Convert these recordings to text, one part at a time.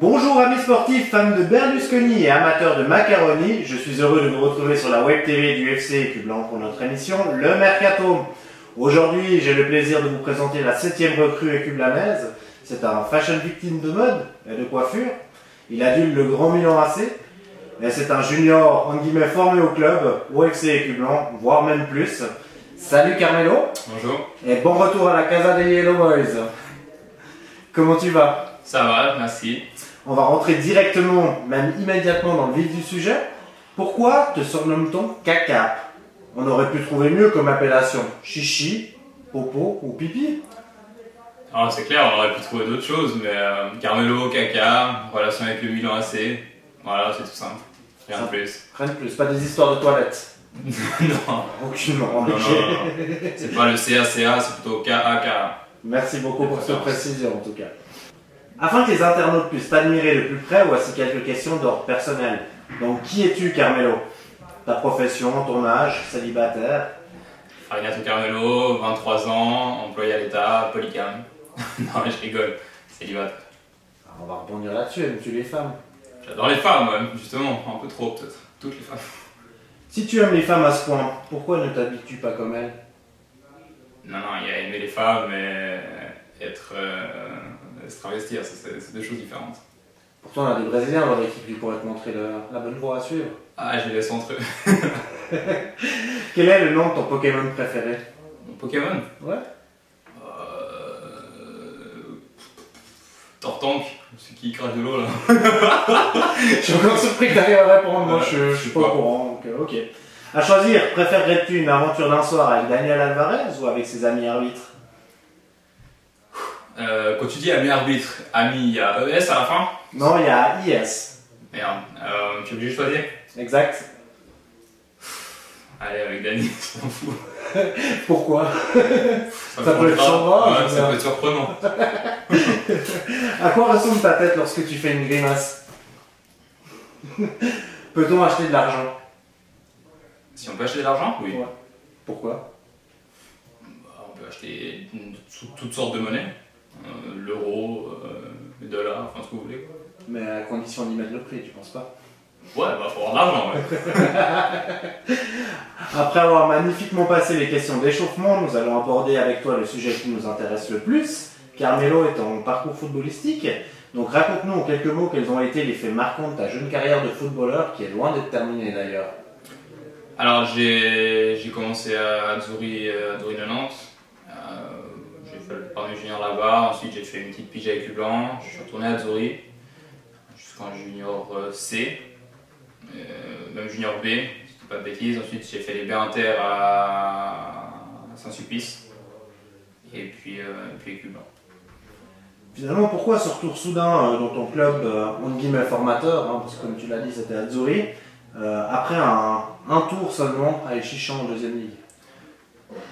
Bonjour amis sportifs, fans de Berlusconi et amateurs de macaroni, je suis heureux de vous retrouver sur la web TV du FC Écu-Blanc pour notre émission Le Mercato. Aujourd'hui, j'ai le plaisir de vous présenter la 7e recrue écublanaise. C'est un fashion victime de mode et de coiffure. Il adule le Grand Milan AC. Et c'est un junior, en guillemets, formé au club, au FC Écu-Blanc, voire même plus. Salut Carmelo. Bonjour. Et bon retour à la Casa des Yellow Boys. Comment tu vas? Ça va, merci. On va rentrer directement, même immédiatement dans le vif du sujet. Pourquoi te surnomme-t-on Caca? On aurait pu trouver mieux comme appellation. Chichi, popo ou pipi. Alors c'est clair, on aurait pu trouver d'autres choses, mais Carmelo, Caca, relation avec le Milan AC, voilà, c'est tout simple. Rien de plus. Rien de plus, pas des histoires de toilettes. Non. Aucunement. Non. C'est pas le CACA, c'est plutôt KAK. Merci beaucoup pour cette précision en tout cas. Afin que les internautes puissent t'admirer de plus près, voici quelques questions d'ordre personnel. Donc, qui es-tu, Carmelo? Ta profession, ton âge, célibataire? Farinato Carmelo, 23 ans, employé à l'État, polygame. Non, je rigole, célibataire. Alors, on va rebondir là-dessus, aimes-tu les femmes? J'adore les femmes, ouais, justement, un peu trop peut-être. Toutes les femmes. Si tu aimes les femmes à ce point, pourquoi ne t'habitues pas comme elles? Non, il y a aimer les femmes et être se travestir, c'est deux choses différentes. Pourtant, on a des Brésiliens dans l'équipe qui pourraient te montrer la bonne voie à suivre. Ah, je les laisse entre eux. Quel est le nom de ton Pokémon préféré? Mon Pokémon? Ouais. Tortank, celui qui crache de l'eau là. Je suis encore surpris que tu arrives à répondre, moi je suis pas au courant, donc ok. À choisir, préférerais-tu une aventure d'un soir avec Daniel Alvarez ou avec ses amis arbitres? Quand tu dis ami arbitre, ami, il y a ES à la fin? Non, il y a IS. Merde, tu es obligé de choisir? Exact. Allez, avec Dani, je m'en fous. Pourquoi? Ça peut être sympa, ouais, ça peut être surprenant. À quoi ressemble ta tête lorsque tu fais une grimace? Peut-on acheter de l'argent? Si on peut acheter de l'argent? Oui. Ouais. Pourquoi? On peut acheter toutes sortes de monnaies. L'euro, les dollars, enfin ce que vous voulez. Quoi. Mais à condition d'y mettre le prix, tu penses pas? Ouais, bah faut avoir de l'argent, ouais. Après avoir magnifiquement passé les questions d'échauffement, nous allons aborder avec toi le sujet qui nous intéresse le plus. Carmelo est en parcours footballistique. Donc raconte-nous en quelques mots quels ont été les faits marquants de ta jeune carrière de footballeur, qui est loin d'être terminée d'ailleurs. Alors j'ai commencé à Azzurri de Nantes. J'ai fait le premier junior là-bas, ensuite j'ai fait une petite pige avec Écu-Blanc, je suis retourné à Azzurri jusqu'en junior C, même junior B, si je dis pas de bêtises. Ensuite j'ai fait les B Inter à Saint-Sulpice et puis Écu-Blanc. Finalement, pourquoi ce retour soudain dans ton club, entre guillemets formateur, hein, parce que comme tu l'as dit c'était Azzurri, après un tour seulement à Échichan en deuxième ligue?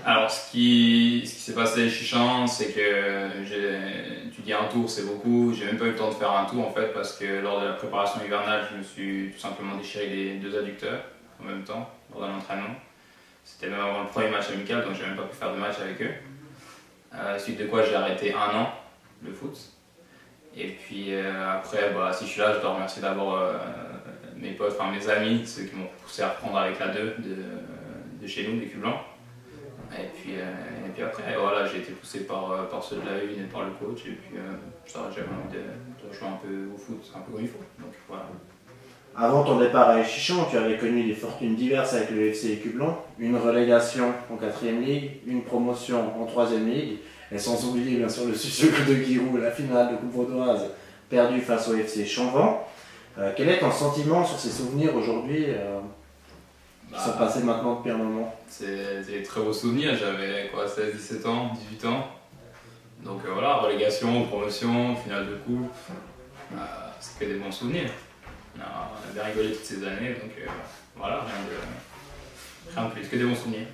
Alors ce qui s'est passé à Échichan, c'est que tu dis un tour c'est beaucoup, j'ai même pas eu le temps de faire un tour en fait parce que lors de la préparation hivernale je me suis tout simplement déchiré les deux adducteurs en même temps lors d'un entraînement. C'était même avant le premier match amical donc j'ai même pas pu faire de match avec eux. Suite de quoi j'ai arrêté un an le foot. Et puis après si je suis là je dois remercier d'abord mes potes, enfin mes amis, ceux qui m'ont poussé à reprendre avec la 2 de chez nous, d'Écu-Blanc. Et puis après, voilà, j'ai été poussé par ceux de la 1 et par le coach, et puis j'avais envie de jouer un peu au foot, un peu comme il faut. Donc, voilà. Avant ton départ à Échichan, tu avais connu des fortunes diverses avec le FC Écu-Blanc, une relégation en 4e ligue, une promotion en 3e ligue, et sans oublier bien sûr le succès de Giroud, la finale de Coupe Vaudoise perdue face au FC Champvans. Quel est ton sentiment sur ces souvenirs aujourd'hui qui sont passés maintenant depuis un moment? C'est des très beaux souvenirs, j'avais 16, 17 ans, 18 ans. Donc voilà, relégation, promotion, finale de coupe, c'est que des bons souvenirs. On a bien rigolé toutes ces années, donc voilà, rien de plus, que des bons souvenirs.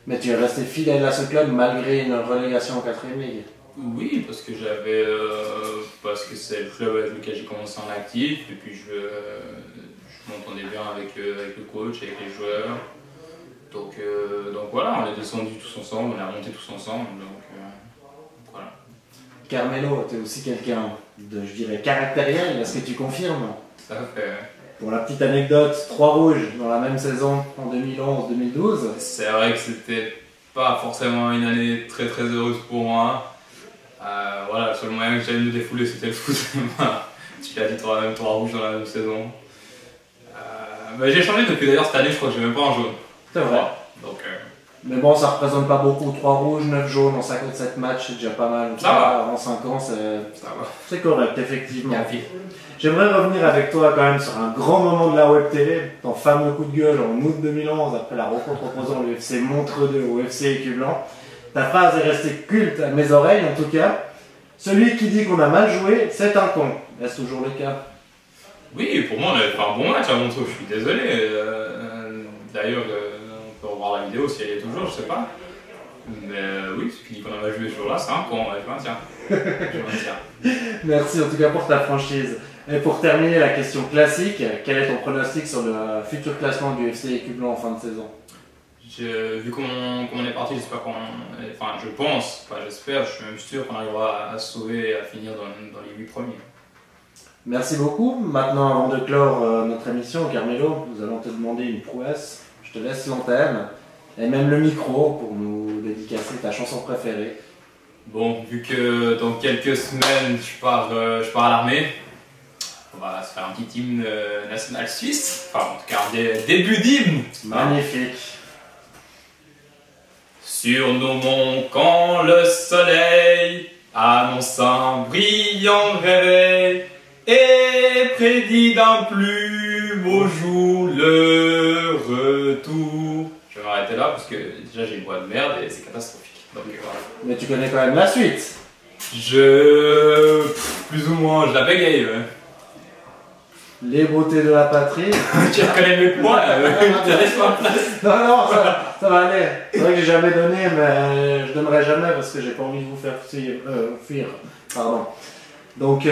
Mais tu es resté fidèle à ce club malgré une relégation en 4e ligue? Oui, parce que c'est le club avec lequel j'ai commencé en actif, et puis je m'entendais bien avec le coach, avec les joueurs. Donc voilà, on est descendus tous ensemble, on est remontés tous ensemble, donc voilà. Carmelo, tu es aussi quelqu'un je dirais, caractériel. Est-ce que tu confirmes? Ça fait. Pour la petite anecdote, 3 rouges dans la même saison en 2011-2012. C'est vrai que c'était pas forcément une année très très heureuse pour moi. Voilà, le seul moyen que j'avais de me défouler c'était le foot. Tu l'as dit toi-même, 3 rouges dans la même saison. J'ai changé depuis d'ailleurs cette année, je crois que j'ai même pas un jaune. C'est vrai. Donc, mais bon, ça représente pas beaucoup. 3 rouges, 9 jaunes en 57 matchs, c'est déjà pas mal. Ça va. En 5 ans, c'est va. correct, effectivement. Merci. J'aimerais revenir avec toi quand même sur un grand moment de la Web TV, ton fameux coup de gueule en août 2011 après la rencontre opposant le FC Montreux 2 au FC Écublanc. Ta phrase est restée culte à mes oreilles en tout cas. Celui qui dit qu'on a mal joué, c'est un con. Est-ce toujours le cas? Oui, pour moi on avait fait un bon match à Montreux, je suis désolé. D'ailleurs, on peut revoir la vidéo si elle est toujours, je sais pas. Mais oui, celui qui dit qu'on a mal joué ce jour-là, c'est un con, je maintiens. Je maintiens. Merci en tout cas pour ta franchise. Et pour terminer, la question classique, quel est ton pronostic sur le futur classement du FC Écublanc en fin de saison? Vu comment on est parti, j'espère je pense, j'espère, je suis même sûr qu'on arrivera à se sauver et à finir dans les 8 premiers. Merci beaucoup. Maintenant, avant de clore notre émission, Carmelo, nous allons te demander une prouesse. Je te laisse l'antenne et même le micro pour nous dédicacer ta chanson préférée. Bon, vu que dans quelques semaines je pars à l'armée, on va se faire un petit hymne national suisse, enfin en tout cas un début d'hymne. Magnifique. Sur nos monts quand le soleil annonce un brillant réveil et prédit d'un plus beau jour le retour. Je vais m'arrêter là parce que déjà j'ai une voix de merde et c'est catastrophique. Donc, voilà. Mais tu connais quand même la suite. Plus ou moins, je la bégaye. Ouais. Les beautés de la patrie. Tu la connais mieux que moi, je te laisse pas place. Non, ça va aller. C'est vrai que j'ai jamais donné, mais je donnerai jamais parce que j'ai pas envie de vous faire fuir. Pardon. Donc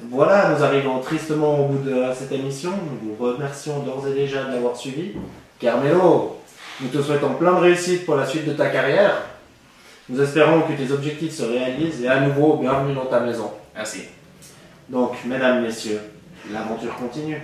voilà, nous arrivons tristement au bout de cette émission. Nous vous remercions d'ores et déjà de l'avoir suivi. Carmelo, nous te souhaitons plein de réussite pour la suite de ta carrière. Nous espérons que tes objectifs se réalisent et à nouveau, bienvenue dans ta maison. Merci. Donc, mesdames, messieurs, l'aventure continue.